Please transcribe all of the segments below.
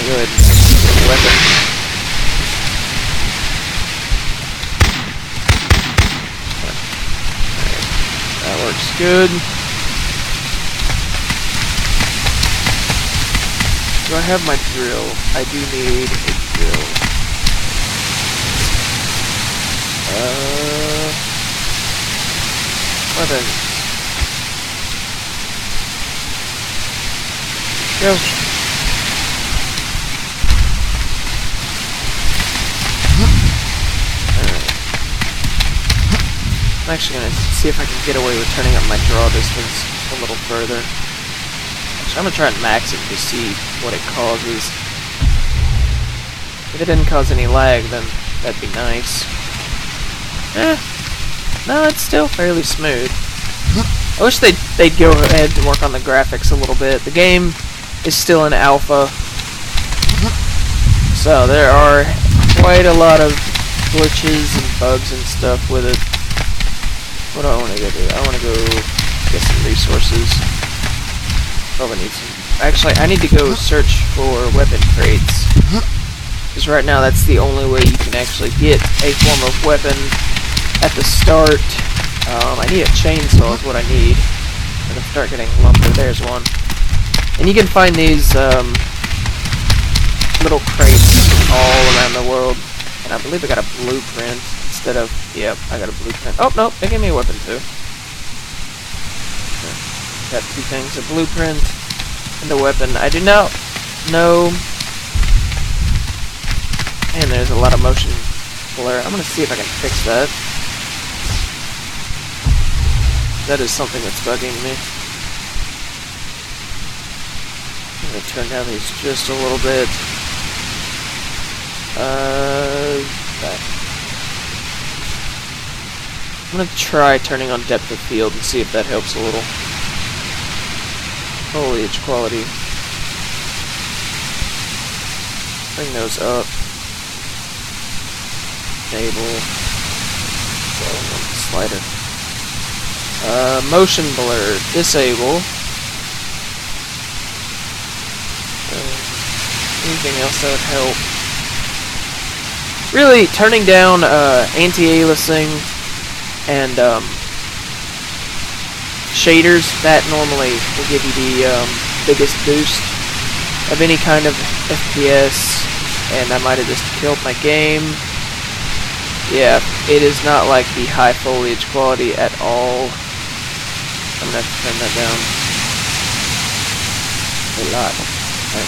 go ahead and get a weapon. That works good. Do I have my drill? I do need a drill. Weapon. Go. I'm actually gonna see if I can get away with turning up my draw distance a little further. Actually, I'm gonna try and max it to see what it causes. If it didn't cause any lag, then that'd be nice. No, it's still fairly smooth. I wish they'd go ahead and work on the graphics a little bit. The game is still in alpha, so there are quite a lot of glitches and bugs and stuff with it. What do I want to go do? I want to go get some resources. Probably need some. Actually, I need to go search for weapon crates, because right now that's the only way you can actually get a form of weapon at the start. I need a chainsaw is what I need. I'm gonna start getting lumber. There's one. And you can find these little crates all around the world. And I believe I got a blueprint instead of... Yep, I got a blueprint. Oh, no, they gave me a weapon too. Got two things, a blueprint and a weapon. I do not know... Man, there's a lot of motion blur. I'm gonna see if I can fix that. That is something that's bugging me. I'm gonna turn down these just a little bit. Back. I'm gonna try turning on depth of field and see if that helps a little. Foliage quality. Bring those up. Enable. Slider. Motion blur, disable. Anything else that would help? Really, turning down anti-aliasing and shaders, that normally will give you the biggest boost of any kind of FPS, and I might have just killed my game. Yeah, it is not like the high foliage quality at all. I'm gonna have to turn that down a lot. Okay.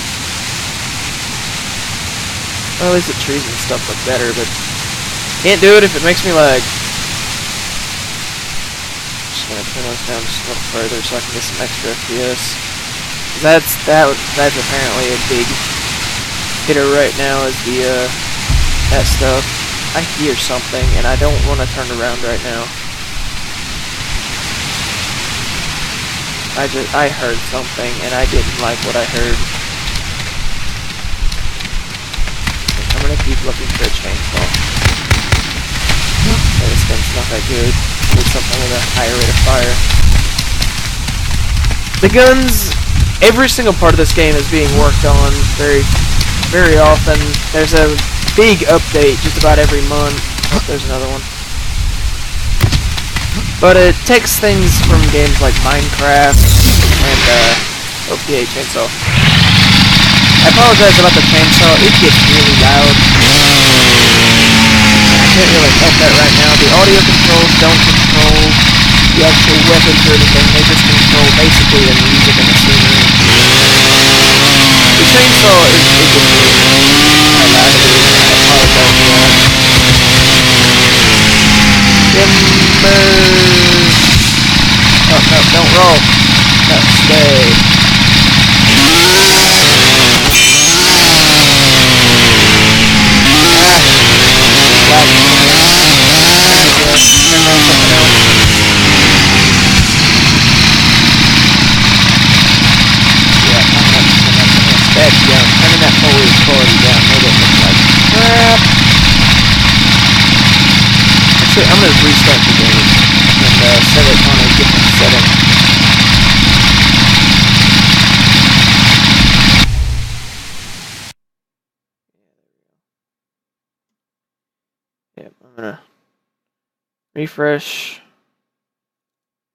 Well, at least the trees and stuff look better, but can't do it if it makes me lag. Just gonna turn those down just a little further so I can get some extra FPS. That's apparently a big hitter right now, is the that stuff. I hear something, and I don't want to turn around right now. I heard something, and I didn't like what I heard. I'm gonna keep looking for a chainsaw. This gun's not that good. Need something with a higher rate of fire. The guns, every single part of this game is being worked on very, very often. There's a big update just about every month. Oh, there's another one. But it takes things from games like Minecraft and OPA chainsaw. I apologize about the chainsaw. It gets really loud. I can't really help that right now. The audio controls don't control the actual weapons or anything. They just control basically the music and the scenery. The chainsaw is just how loud it is. I apologize for that. Timber. Oh, no, don't roll. No, stay. Turning that foliage quality down made it look like crap. Actually, I'm going to restart the game and set it on a different setting. Yep, I'm gonna refresh,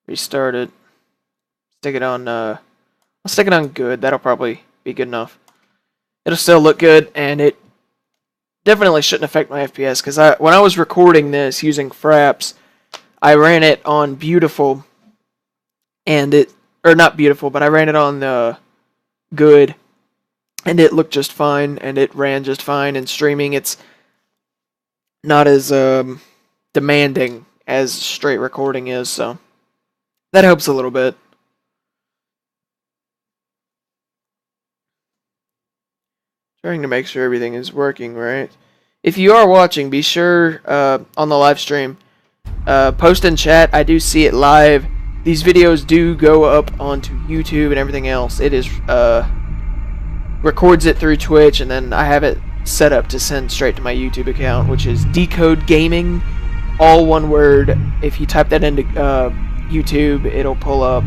restart it, stick it on, I'll stick it on good, that'll probably be good enough. It'll still look good, and it definitely shouldn't affect my FPS, because when I was recording this using Fraps, I ran it on beautiful, and or not beautiful, but I ran it on good, and it looked just fine, and it ran just fine, and streaming, it's not as demanding as straight recording is, so that helps a little bit. Trying to make sure everything is working right. If you are watching, be sure on the live stream, post in chat. I do see it live. These videos do go up onto YouTube and everything else. It is records it through Twitch, and then I have it set up to send straight to my YouTube account, which is Decode Gaming, all one word. If you type that into YouTube, it'll pull up.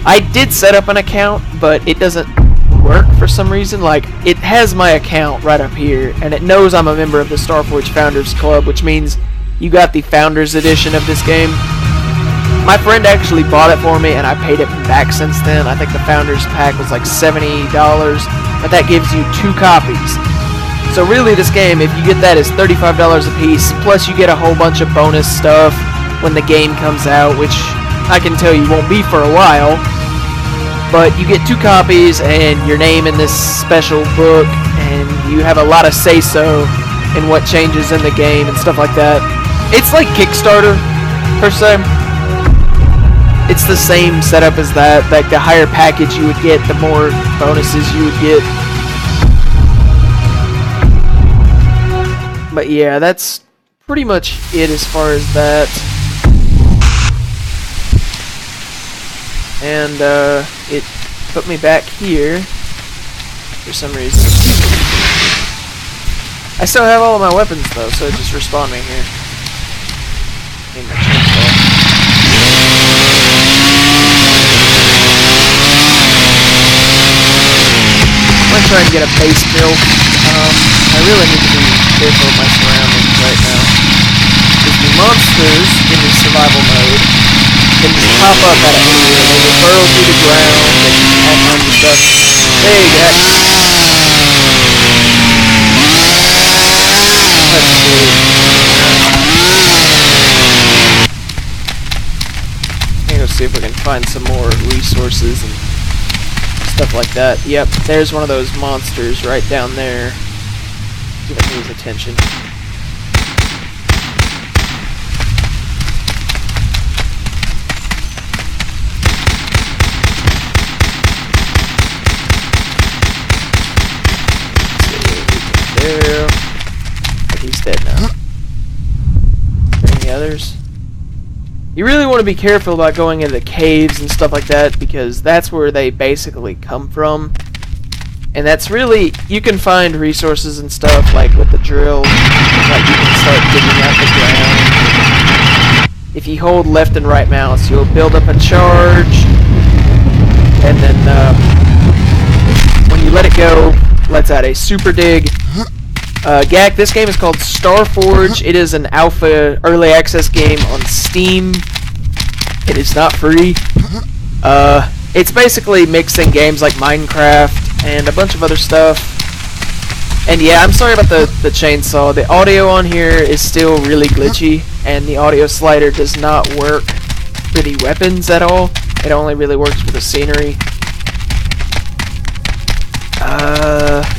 I did set up an account, but it doesn't work for some reason. Like, it has my account right up here, and it knows I'm a member of the Starforge Founders Club, which means you got the Founders Edition of this game. My friend actually bought it for me, and I paid it back since then. I think the Founders Pack was like $70, but that gives you 2 copies. So really, this game, if you get that, is $35 a piece, plus you get a whole bunch of bonus stuff when the game comes out, which I can tell you won't be for a while. But you get 2 copies and your name in this special book, and you have a lot of say-so in what changes in the game and stuff like that. It's like Kickstarter, per se. It's the same setup as that. Like, the higher package you would get, the more bonuses you would get. But yeah, that's pretty much it as far as that. And it put me back here for some reason. I still have all of my weapons though, so it just respawned me here. Need my chainsaw. I'm gonna try and get a base build. I really need to be careful of my surroundings right now. Because the monsters in the survival mode can just pop up out of anywhere. They will burrow through the ground, they can all kinds of stuff. There you go. Let's see. I'm gonna go see if we can find some more resources and stuff like that. Yep, there's one of those monsters right down there. Give it his attention. There. But he's dead now. Are there any others? You really want to be careful about going into the caves and stuff like that, because that's where they basically come from. And that's really, you can find resources and stuff, like with the drill, like you can start digging out the ground. If you hold left and right mouse, you'll build up a charge, and then when you let it go, lets out a super dig. GAC, this game is called Starforge. It is an alpha early access game on Steam. It is not free. It's basically mixing games like Minecraft and a bunch of other stuff. And yeah, I'm sorry about the chainsaw. The audio on here is still really glitchy, and the audio slider does not work for the weapons at all. It only really works for the scenery.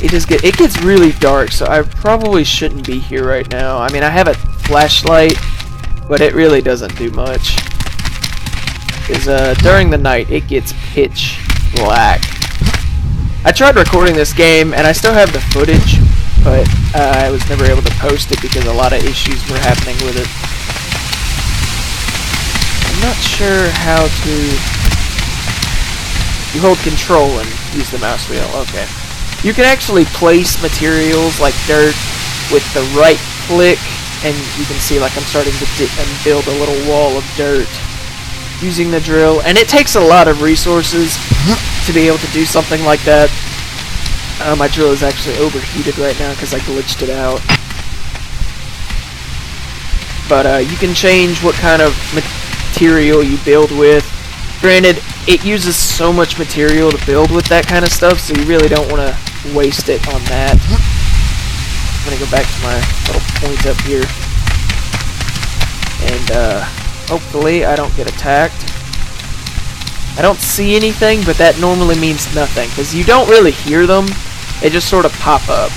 It gets really dark, so I probably shouldn't be here right now. I mean, I have a flashlight, but it really doesn't do much. Because during the night, it gets pitch black. I tried recording this game, and I still have the footage, but I was never able to post it because a lot of issues were happening with it. I'm not sure how to... You hold control and use the mouse wheel. Okay. You can actually place materials like dirt with the right click, and you can see like I'm starting to build a little wall of dirt using the drill. And it takes a lot of resources to be able to do something like that. My drill is actually overheated right now because I glitched it out. But you can change what kind of material you build with. Granted, it uses so much material to build with that kind of stuff, so you really don't want to waste it on that. I'm going to go back to my little point up here. And hopefully I don't get attacked. I don't see anything, but that normally means nothing, because you don't really hear them. They just sort of pop up.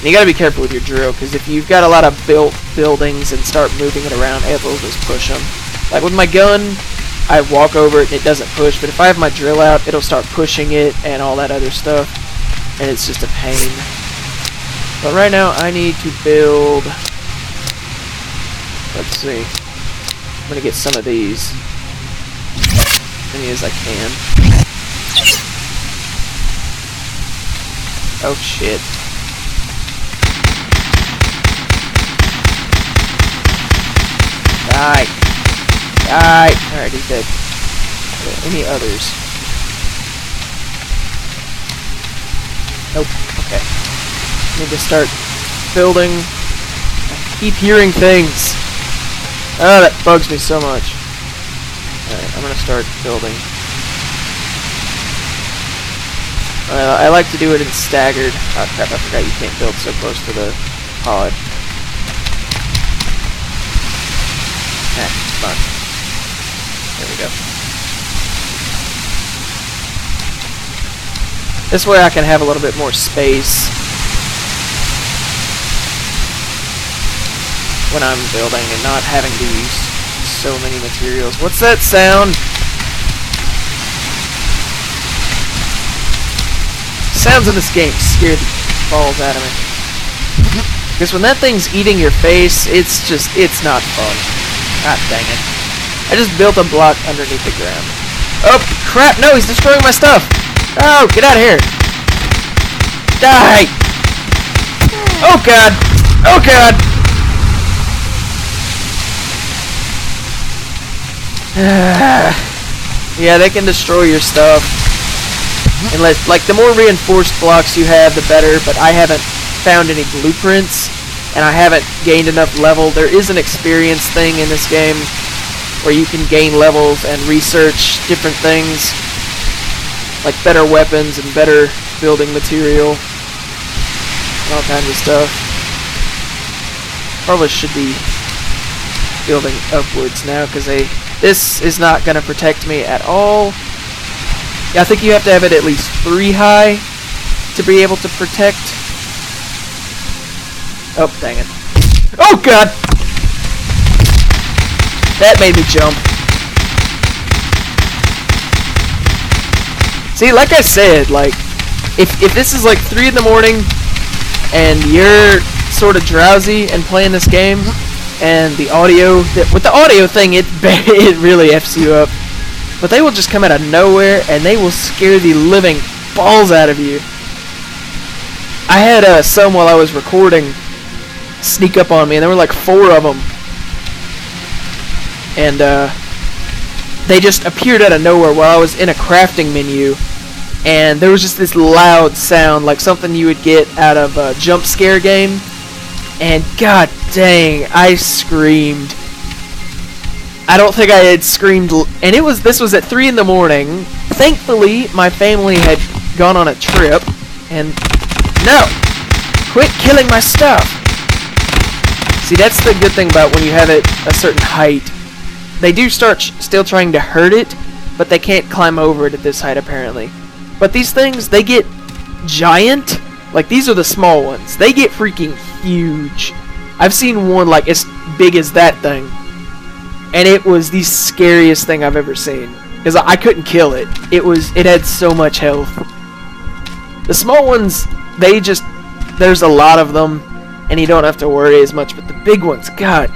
And you gotta be careful with your drill, because if you've got a lot of built buildings and start moving it around, it'll just push them. Like with my gun, I walk over it and it doesn't push, but if I have my drill out, it'll start pushing it and all that other stuff, and it's just a pain. But right now, I need to build... Let's see. I'm gonna get some of these. As many as I can. Oh shit. Die! Die! Alright, he's dead. Any others? Nope. Okay. Need to start building. I keep hearing things. Oh, that bugs me so much. Alright, I'm gonna start building. I like to do it in staggered. Oh crap, I forgot you can't build so close to the pod. Come on. There we go. This way I can have a little bit more space when I'm building and not having to use so many materials. What's that sound? Sounds in this game scare the balls out of me. Because when that thing's eating your face, it's not fun. God dang it. I just built a block underneath the ground. Oh, crap! No, he's destroying my stuff! Oh, get out of here! Die! Oh, God! Oh, God! Yeah, they can destroy your stuff. Unless, like, the more reinforced blocks you have, the better, but I haven't found any blueprints, and I haven't gained enough level. There is an experience thing in this game where you can gain levels and research different things, like better weapons and better building material, and all kinds of stuff. Probably should be building upwards now, because this is not going to protect me at all. Yeah, I think you have to have it at least 3 high to be able to protect. Oh, dang it. Oh, God! That made me jump. See, like I said, like, if this is like 3 in the morning and you're sort of drowsy and playing this game, and the audio, with the audio thing, it really F's you up. But they will just come out of nowhere, and they will scare the living balls out of you. I had some while I was recording sneak up on me, and there were like 4 of them. And they just appeared out of nowhere while I was in a crafting menu. And there was just this loud sound, like something you would get out of a jump scare game. And god dang, I screamed. I don't think I had screamed, and this was at 3 in the morning. Thankfully, my family had gone on a trip, and no! Quit killing my stuff! See, that's the good thing about when you have it a certain height. They do start still trying to hurt it, but they can't climb over it at this height, apparently. But these things, they get giant. Like, these are the small ones. They get freaking huge. I've seen one, like, as big as that thing. And it was the scariest thing I've ever seen. Because I couldn't kill it. It had so much health. The small ones, there's a lot of them. And you don't have to worry as much. But the big ones, god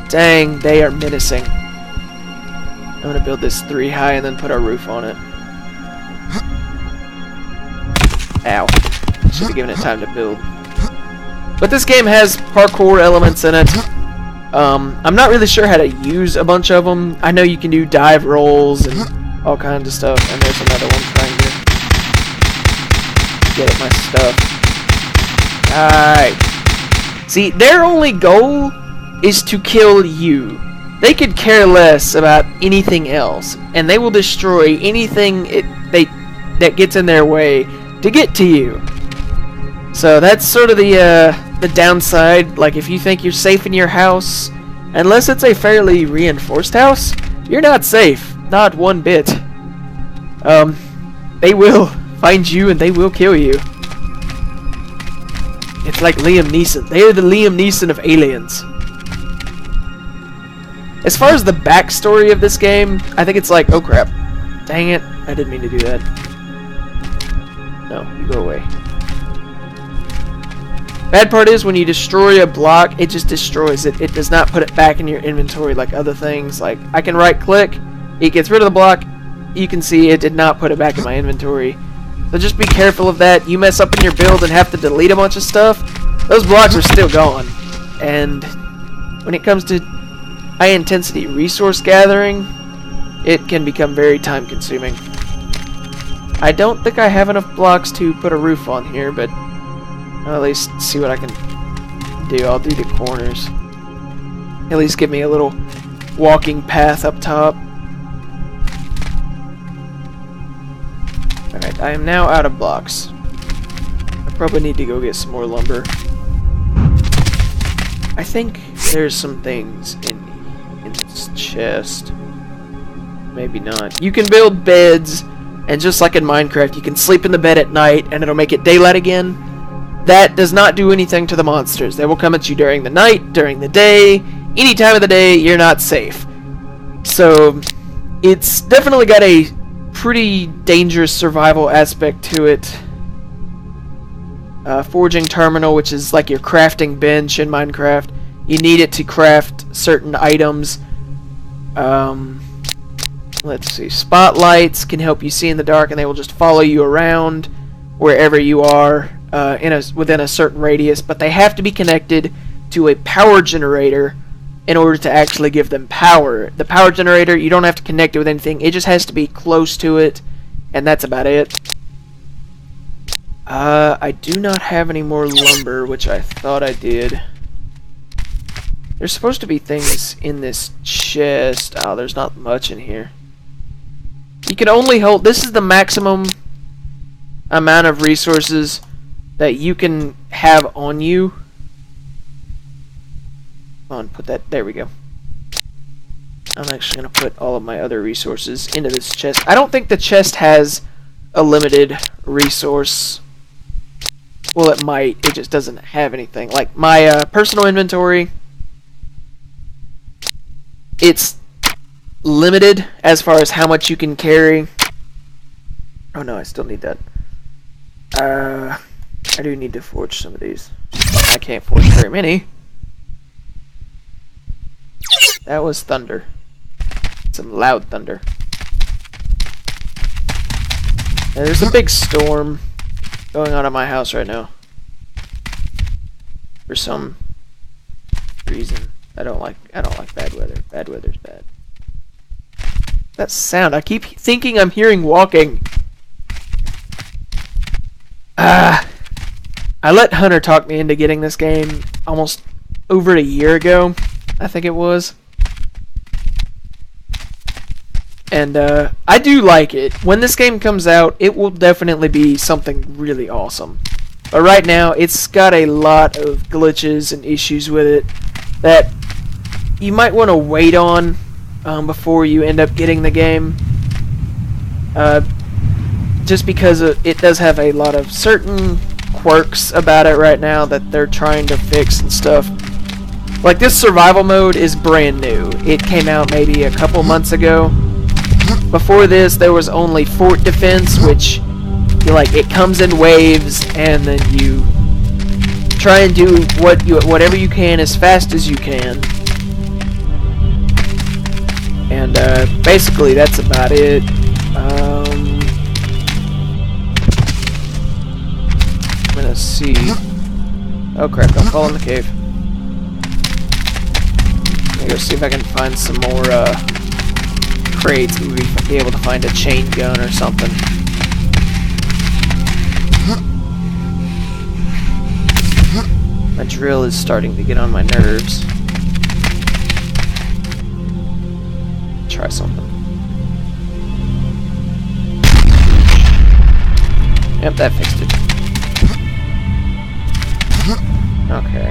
dang, they are menacing. I'm going to build this 3 high and then put our roof on it. Ow. Should be giving it time to build. But this game has parkour elements in it. I'm not really sure how to use a bunch of them. I know you can do dive rolls and all kinds of stuff. And there's another one trying to get at my stuff. Alright. See, their only goal is to kill you. They could care less about anything else, and they will destroy anything that gets in their way to get to you. So that's sort of the downside. Like, if you think you're safe in your house, unless it's a fairly reinforced house, you're not safe. Not one bit. They will find you and they will kill you. It's like Liam Neeson. They are the Liam Neeson of aliens. As far as the backstory of this game, I think it's like, oh crap. Dang it. I didn't mean to do that. No, you go away. Bad part is when you destroy a block, it just destroys it. It does not put it back in your inventory like other things. Like, I can right click, it gets rid of the block. You can see it did not put it back in my inventory. So just be careful of that. You mess up in your build and have to delete a bunch of stuff, those blocks are still gone. And when it comes to high intensity resource gathering, it can become very time consuming. I don't think I have enough blocks to put a roof on here, but I'll at least see what I can do. I'll do the corners. At least give me a little walking path up top. Alright, I am now out of blocks. I probably need to go get some more lumber. I think there's some things in this chest. Maybe not. You can build beds, and just like in Minecraft, you can sleep in the bed at night and it'll make it daylight again. That does not do anything to the monsters. They will come at you during the night, during the day, any time of the day. You're not safe. So it's definitely got a pretty dangerous survival aspect to it. Forging terminal, which is like your crafting bench in Minecraft. You need it to craft certain items. Let's see. Spotlights can help you see in the dark, and they will just follow you around wherever you are within a certain radius. But they have to be connected to a power generator in order to actually give them power. The power generator, you don't have to connect it with anything. It just has to be close to it, and that's about it. I do not have any more lumber, which I thought I did. There's supposed to be things in this chest. Oh, there's not much in here. You can only hold... This is the maximum amount of resources that you can have on you. Come on, put that... There we go. I'm actually going to put all of my other resources into this chest. I don't think the chest has a limited resource. Well, it might. It just doesn't have anything. Like, my personal inventory, it's limited as far as how much you can carry. Oh no, I still need that. I do need to forge some of these. I can't forge very many. That was thunder. Some loud thunder. Yeah, there's a big storm going on at my house right now. For some reason. I don't like bad weather. Bad weather's bad. That sound, I keep thinking I'm hearing walking. I let Hunter talk me into getting this game almost over a year ago, I think it was. And I do like it. When this game comes out, it will definitely be something really awesome. But right now, it's got a lot of glitches and issues with it that you might want to wait on before you end up getting the game. Just because it does have a lot of certain quirks about it right now that they're trying to fix and stuff. Like, this survival mode is brand new. It came out maybe a couple months ago. Before this, there was only fort defense, which it comes in waves, and then you try and do whatever you can as fast as you can. And basically, that's about it. I'm gonna see. Oh crap! Don't fall in the cave. I'm gonna go see if I can find some more crates. Maybe be able to find a chain gun or something. My drill is starting to get on my nerves. try something. Yep, that fixed it. Okay.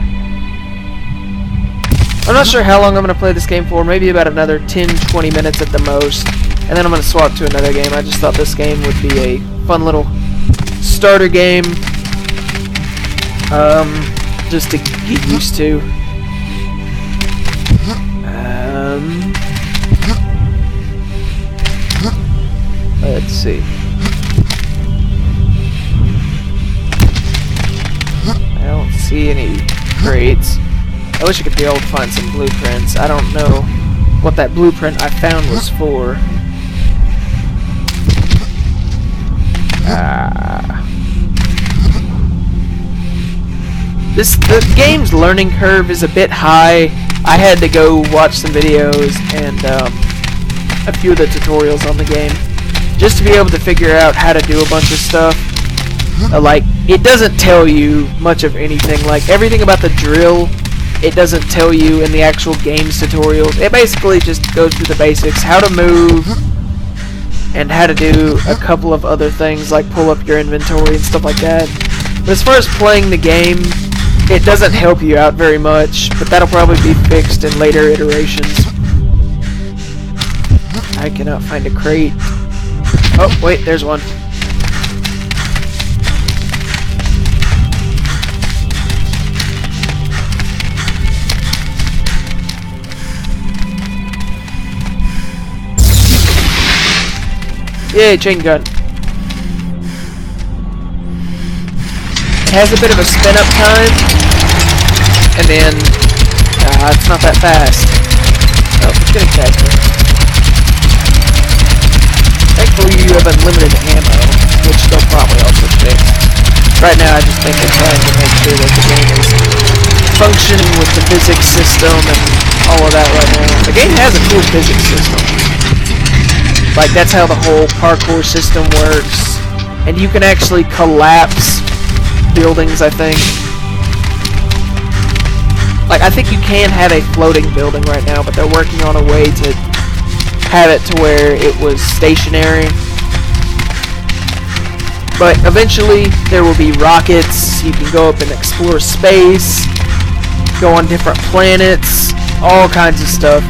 I'm not sure how long I'm going to play this game for. Maybe about another 10-20 minutes at the most. And then I'm going to swap to another game. I just thought this game would be a fun little starter game. Just to get used to. Let's see. I don't see any crates. I wish I could be able to find some blueprints. I don't know what that blueprint I found was for. The game's learning curve is a bit high. I had to go watch some videos and a few of the tutorials on the game just to be able to figure out how to do a bunch of stuff. Like, it doesn't tell you much of anything. Like, everything about the drill, it doesn't tell you in the actual game's tutorials. It basically just goes through the basics, how to move, and how to do a couple of other things, like pull up your inventory and stuff like that. But as far as playing the game, it doesn't help you out very much, but that'll probably be fixed in later iterations. I cannot find a crate. Oh, wait, there's one. Yay, chain gun. It has a bit of a spin up time, and then it's not that fast. Oh, it's getting faster. Thankfully you have unlimited ammo, which they'll probably also fix. Right now I just think they're trying to make sure that the game is functioning with the physics system and all of that right now. The game has a cool physics system. Like, that's how the whole parkour system works. And you can actually collapse buildings, I think. Like, I think you can have a floating building right now, but they're working on a way to have it to where it was stationary. But eventually, there will be rockets. You can go up and explore space, go on different planets, all kinds of stuff.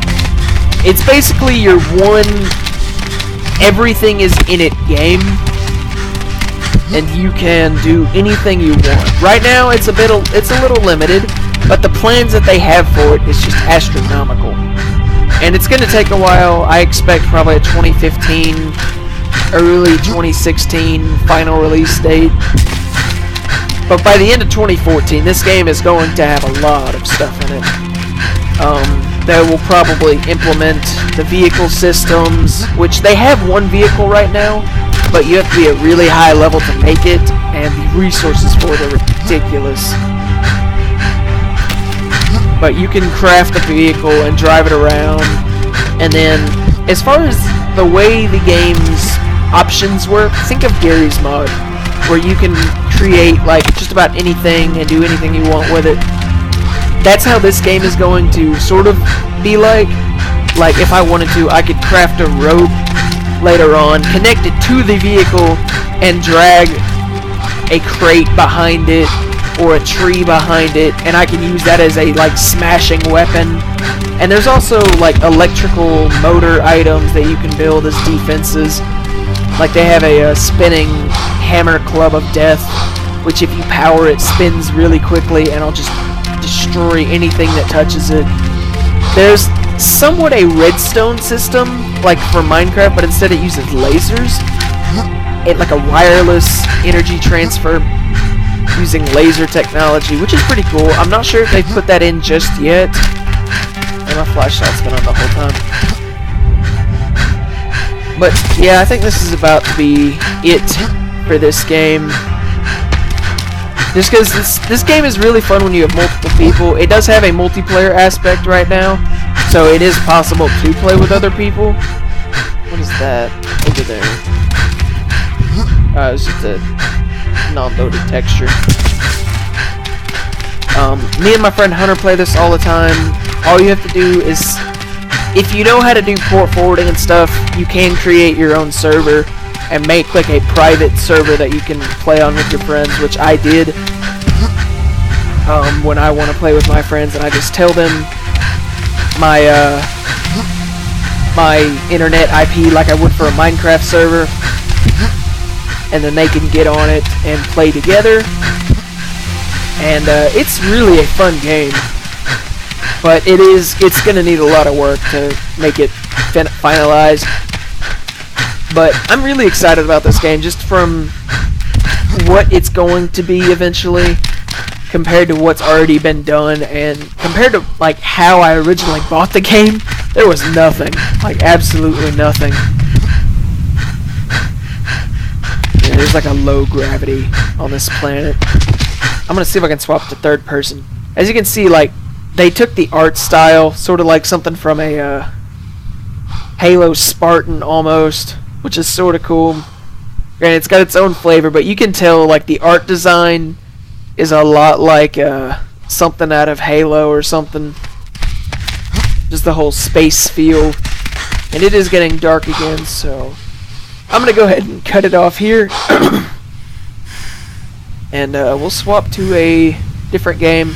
It's basically your one everything is in it game, and you can do anything you want. Right now it's a little limited, but the plans that they have for it is just astronomical. And it's going to take a while. I expect probably a 2015, early 2016 final release date. But by the end of 2014, this game is going to have a lot of stuff in it. They will probably implement the vehicle systems, which they have one vehicle right now, but you have to be at really high level to make it, and the resources for it are ridiculous. But you can craft a vehicle and drive it around, and then as far as the way the game's options work, think of Gary's mod, where you can create like just about anything and do anything you want with it. That's how this game is going to sort of be like. Like, if I wanted to, I could craft a rope later on, connect it to the vehicle, and drag a crate behind it, or a tree behind it, and I can use that as a, like, smashing weapon. And there's also, like, electrical motor items that you can build as defenses. Like, they have a spinning hammer club of death, which if you power it, spins really quickly, and I'll just destroy anything that touches it. There's somewhat a redstone system, like for Minecraft, but instead it uses lasers. It like a wireless energy transfer using laser technology, which is pretty cool. I'm not sure if they've put that in just yet. And my flashlight's been on the whole time. But yeah, I think this is about to be it for this game. Just because this game is really fun when you have multiple people. It does have a multiplayer aspect right now, so it is possible to play with other people. What is that over there? It's just a non-loaded texture. Me and my friend Hunter play this all the time. All you have to do is, if you know how to do port forwarding and stuff, you can create your own server and make like a private server that you can play on with your friends, which I did when I want to play with my friends, and I just tell them my my internet IP like I would for a Minecraft server, and then they can get on it and play together. And it's really a fun game, but it's gonna need a lot of work to make it finalized. But I'm really excited about this game, just from what it's going to be eventually, compared to what's already been done, and compared to like how I originally bought the game. There was nothing, like absolutely nothing. Yeah, there's like a low gravity on this planet. I'm gonna see if I can swap to third person. As you can see, like, they took the art style, sort of like something from a Halo Spartan almost, which is sort of cool. And it's got its own flavor, but you can tell like the art design is a lot like something out of Halo or something. Just the whole space feel. And it is getting dark again, so I'm gonna go ahead and cut it off here. And we'll swap to a different game.